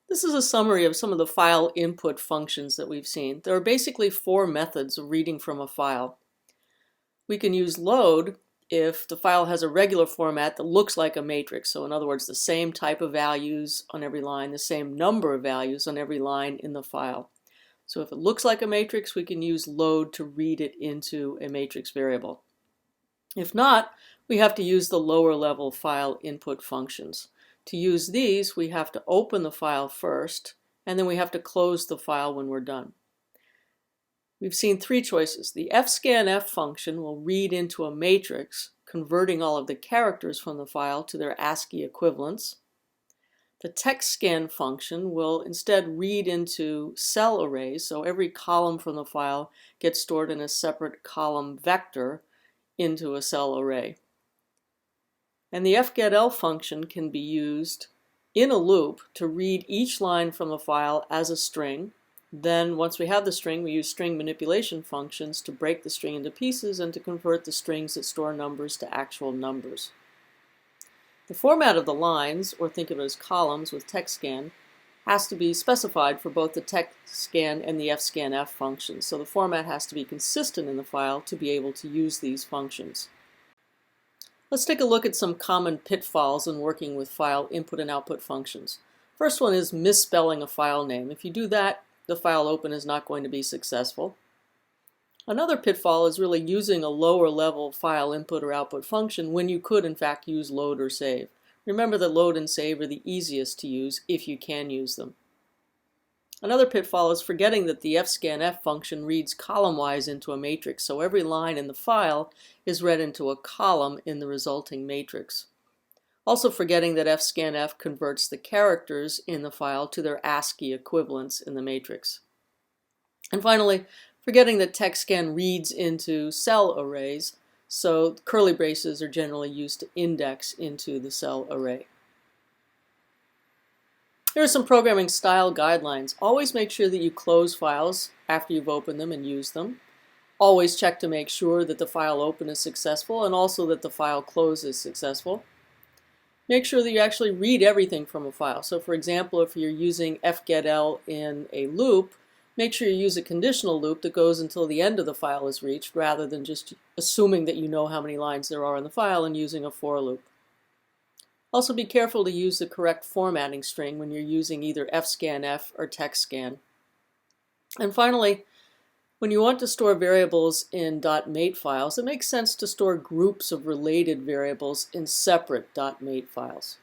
This is a summary of some of the file input functions that we've seen. There are basically four methods of reading from a file. We can use load if the file has a regular format that looks like a matrix. So in other words, the same type of values on every line, the same number of values on every line in the file. So if it looks like a matrix, we can use load to read it into a matrix variable. If not, we have to use the lower level file input functions. To use these, we have to open the file first, and then we have to close the file when we're done. We've seen three choices. The fscanf function will read into a matrix, converting all of the characters from the file to their ASCII equivalents. The textscan function will instead read into cell arrays, so every column from the file gets stored in a separate column vector into a cell array. And the fgetl function can be used in a loop to read each line from the file as a string. Then once we have the string, we use string manipulation functions to break the string into pieces and to convert the strings that store numbers to actual numbers. The format of the lines, or think of it as columns with textscan, has to be specified for both the textscan and the fscanf functions. So the format has to be consistent in the file to be able to use these functions. Let's take a look at some common pitfalls in working with file input and output functions. First one is misspelling a file name. If you do that, the file open is not going to be successful. Another pitfall is really using a lower level file input or output function when you could in fact use load or save. Remember that load and save are the easiest to use if you can use them. Another pitfall is forgetting that the fscanf function reads column-wise into a matrix, so every line in the file is read into a column in the resulting matrix. Also forgetting that fscanf converts the characters in the file to their ASCII equivalents in the matrix. And finally, forgetting that textscan reads into cell arrays, so curly braces are generally used to index into the cell array. Here are some programming style guidelines. Always make sure that you close files after you've opened them and used them. Always check to make sure that the file open is successful and also that the file close is successful. Make sure that you actually read everything from a file. So for example, if you're using fgetl in a loop, make sure you use a conditional loop that goes until the end of the file is reached rather than just assuming that you know how many lines there are in the file and using a for loop. Also be careful to use the correct formatting string when you're using either fscanf or textscan. And finally, when you want to store variables in .mate files, it makes sense to store groups of related variables in separate .mate files.